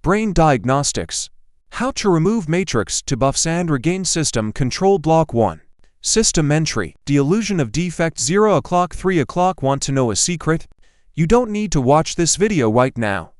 Brain diagnostics. How to remove matrix debuffs and regain system control. Block 1. System entry. The illusion of defect. 0 o'clock 3 o'clock. Want to know a secret? You don't need to watch this video right now.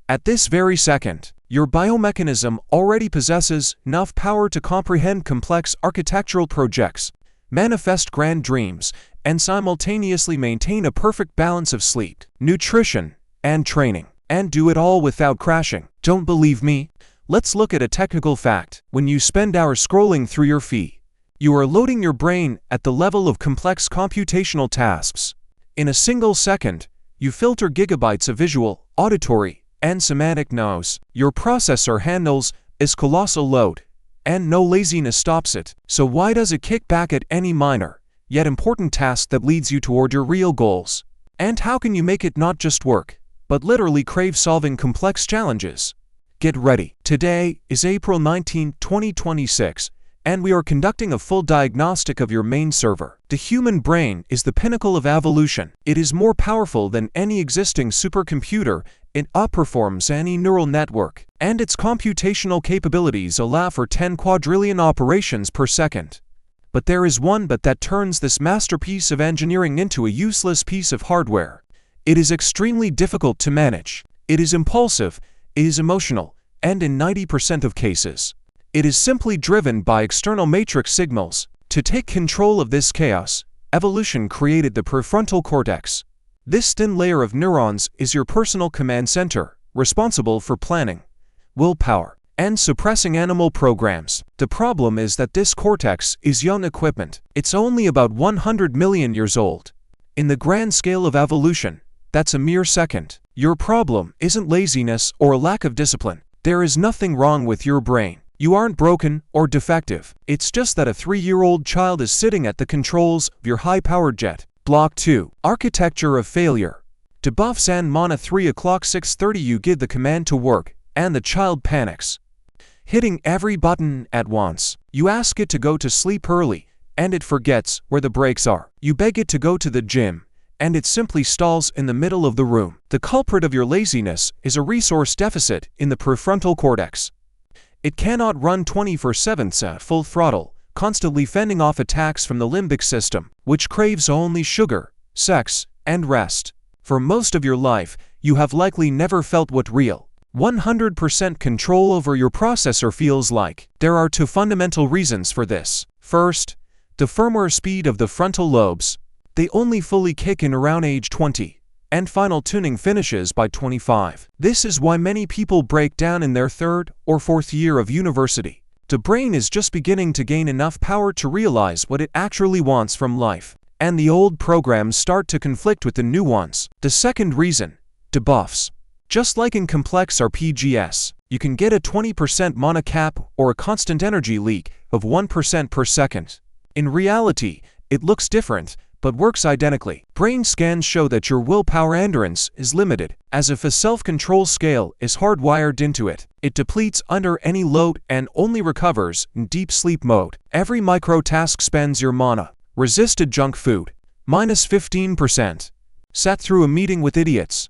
At this very second, your biomechanism already possesses enough power to comprehend complex architectural projects, manifest grand dreams, and simultaneously maintain a perfect balance of sleep, nutrition, and training, and do it all without crashing. Don't believe me? Let's look at a technical fact. When you spend hours scrolling through your feed, you are loading your brain at the level of complex computational tasks. In a single second, you filter gigabytes of visual, auditory, and semantic noise. Your processor handles is colossal load, and no laziness stops it. So why does it kick back at any minor, yet important task that leads you toward your real goals? And how can you make it not just work, but literally crave solving complex challenges? Get ready. Today is April 19, 2026, and we are conducting a full diagnostic of your main server. The human brain is the pinnacle of evolution. It is more powerful than any existing supercomputer. It outperforms any neural network, and its computational capabilities allow for 10 quadrillion operations per second. But there is one but that turns this masterpiece of engineering into a useless piece of hardware. It is extremely difficult to manage. It is impulsive, it is emotional, and in 90% of cases, it is simply driven by external matrix signals. To take control of this chaos, evolution created the prefrontal cortex. This thin layer of neurons is your personal command center, responsible for planning, willpower, and suppressing animal programs. The problem is that this cortex is young equipment. It's only about 100 million years old. In the grand scale of evolution, that's a mere second. Your problem isn't laziness or a lack of discipline. There is nothing wrong with your brain. You aren't broken or defective. It's just that a 3-year-old child is sitting at the controls of your high-powered jet. Block 2. Architecture of failure. Debuffs and mana. 3 o'clock 6:30. You give the command to work, and the child panics, hitting every button at once. You ask it to go to sleep early, and it forgets where the brakes are. You beg it to go to the gym, and it simply stalls in the middle of the room. The culprit of your laziness is a resource deficit in the prefrontal cortex. It cannot run 24/7 at full throttle, constantly fending off attacks from the limbic system, which craves only sugar, sex, and rest. For most of your life, you have likely never felt what real 100% control over your processor feels like. There are 2 fundamental reasons for this. First, the firmware speed of the frontal lobes. They only fully kick in around age 20, and final tuning finishes by 25. This is why many people break down in their 3rd or 4th year of university. The brain is just beginning to gain enough power to realize what it actually wants from life, and the old programs start to conflict with the new ones. The second reason, debuffs. Just like in complex RPGs, you can get a 20% mana cap or a constant energy leak of 1% per second. In reality, it looks different, but works identically. Brain scans show that your willpower endurance is limited, as if a self-control scale is hardwired into it. It depletes under any load and only recovers in deep sleep mode. Every micro-task spends your mana. Resisted junk food, minus 15%. Sat through a meeting with idiots,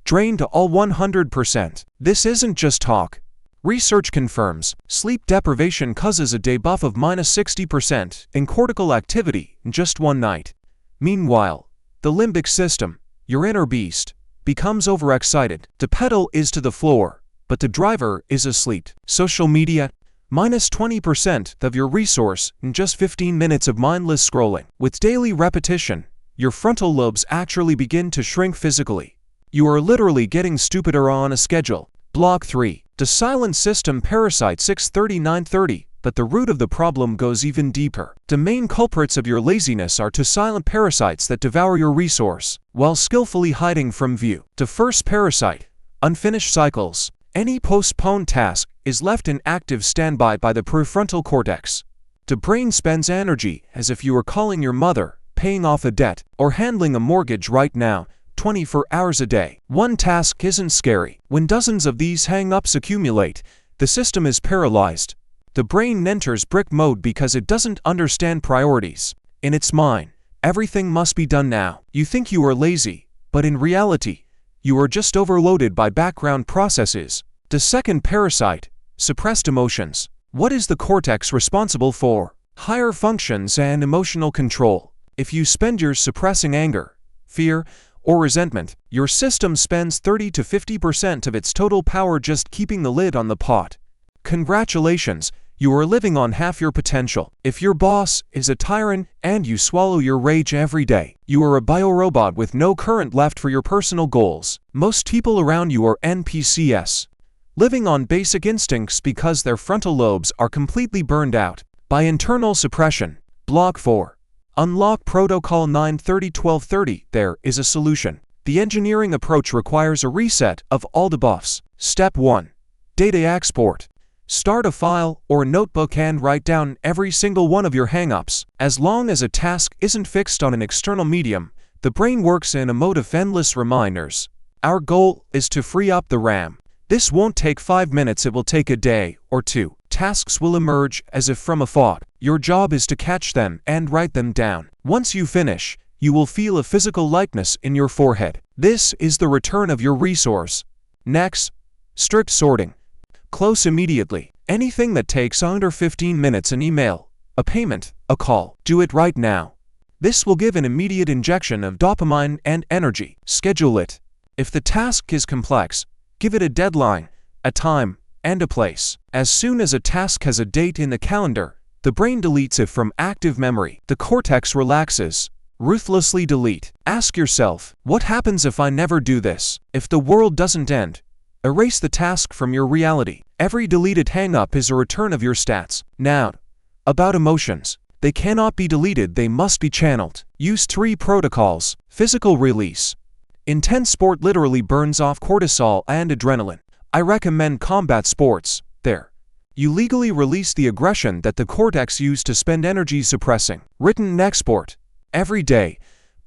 drained to all 100%. This isn't just talk. Research confirms sleep deprivation causes a debuff of minus 60% in cortical activity in just one night. Meanwhile, the limbic system, your inner beast, becomes overexcited. The pedal is to the floor, but the driver is asleep. Social media, minus 20% of your resource in just 15 minutes of mindless scrolling. With daily repetition, your frontal lobes actually begin to shrink physically. You are literally getting stupider on a schedule. Block 3. The silent system parasite. 6:30-9:30. But the root of the problem goes even deeper. The main culprits of your laziness are 2 silent parasites that devour your resource, while skillfully hiding from view. The first parasite, unfinished cycles. Any postponed task is left in active standby by the prefrontal cortex. The brain spends energy as if you were calling your mother, paying off a debt, or handling a mortgage right now, 24 hours a day. One task isn't scary. When dozens of these hang-ups accumulate, the system is paralyzed. The brain enters brick mode because it doesn't understand priorities. In its mind, everything must be done now. You think you are lazy, but in reality, you are just overloaded by background processes. The second parasite, suppressed emotions. What is the cortex responsible for? Higher functions and emotional control. If you spend years suppressing anger, fear, or resentment, your system spends 30 to 50% of its total power just keeping the lid on the pot. Congratulations, you are living on half your potential. If your boss is a tyrant and you swallow your rage every day, you are a biorobot with no current left for your personal goals. Most people around you are NPCs, living on basic instincts because their frontal lobes are completely burned out by internal suppression. Block 4. Unlock Protocol 930-1230. There is a solution. The engineering approach requires a reset of all debuffs. Step 1. Data export. Start a file or a notebook and write down every single one of your hang-ups. As long as a task isn't fixed on an external medium, the brain works in a mode of endless reminders. Our goal is to free up the RAM. This won't take 5 minutes, it will take a day or 2. Tasks will emerge as if from a thought. Your job is to catch them and write them down. Once you finish, you will feel a physical lightness in your forehead. This is the return of your resource. Next, strict sorting. Close immediately. Anything that takes under 15 minutes, an email, a payment, a call, do it right now. This will give an immediate injection of dopamine and energy. Schedule it. If the task is complex, give it a deadline, a time, and a place. As soon as a task has a date in the calendar, the brain deletes it from active memory. The cortex relaxes. Ruthlessly delete. Ask yourself, what happens if I never do this? If the world doesn't end, erase the task from your reality. Every deleted hang-up is a return of your stats. Now, about emotions. They cannot be deleted, they must be channeled. Use 3 protocols. Physical release. Intense sport literally burns off cortisol and adrenaline. I recommend combat sports. There, you legally release the aggression that the cortex used to spend energy suppressing. Written export. Every day,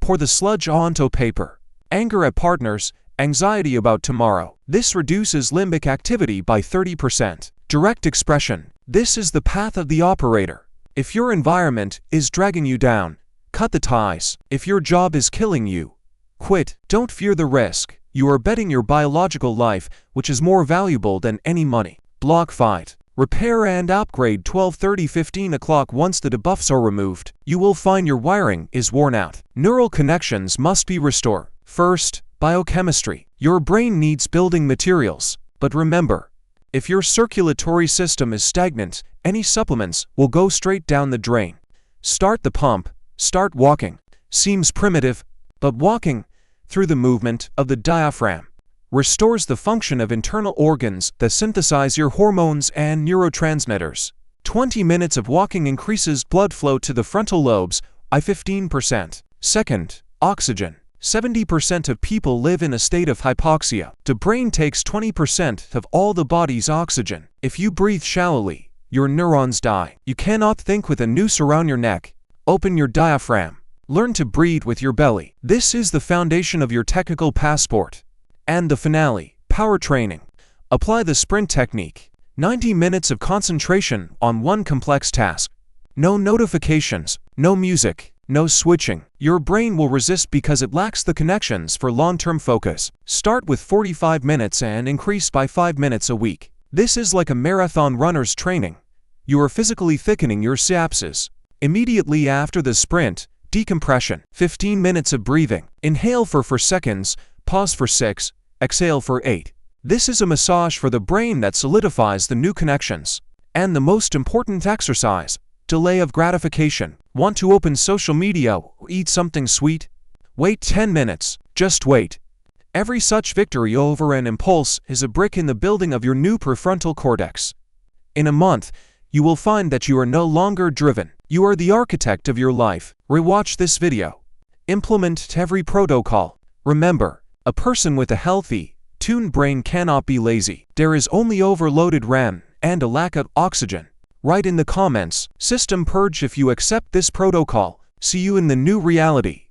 pour the sludge onto paper. Anger at partners, anxiety about tomorrow. This reduces limbic activity by 30%. Direct expression. This is the path of the operator. If your environment is dragging you down, cut the ties. If your job is killing you, quit. Don't fear the risk. You are betting your biological life, which is more valuable than any money. Block 5. Repair and upgrade 12:30-15 o'clock. Once the debuffs are removed, you will find your wiring is worn out. Neural connections must be restored. First, biochemistry. Your brain needs building materials. But remember, if your circulatory system is stagnant, any supplements will go straight down the drain. Start the pump. Start walking. Seems primitive, but walking, through the movement of the diaphragm, restores the function of internal organs that synthesize your hormones and neurotransmitters. 20 minutes of walking increases blood flow to the frontal lobes by 15%. Second, oxygen. 70% of people live in a state of hypoxia. The brain takes 20% of all the body's oxygen. If you breathe shallowly, your neurons die. You cannot think with a noose around your neck. Open your diaphragm. Learn to breathe with your belly. This is the foundation of your technical passport. And the finale, power training. Apply the sprint technique. 90 minutes of concentration on one complex task. No notifications, no music, no switching. Your brain will resist because it lacks the connections for long-term focus. Start with 45 minutes and increase by 5 minutes a week. This is like a marathon runner's training. You are physically thickening your synapses. Immediately after the sprint, decompression. 15 minutes of breathing. Inhale for 4 seconds, pause for 6, exhale for 8. This is a massage for the brain that solidifies the new connections. And the most important exercise, delay of gratification. Want to open social media or eat something sweet? Wait 10 minutes. Just wait. Every such victory over an impulse is a brick in the building of your new prefrontal cortex. In a month, you will find that you are no longer driven. You are the architect of your life. Rewatch this video. Implement every protocol. Remember, a person with a healthy, tuned brain cannot be lazy. There is only overloaded RAM and a lack of oxygen. Write in the comments, System Purge if you accept this protocol. See you in the new reality.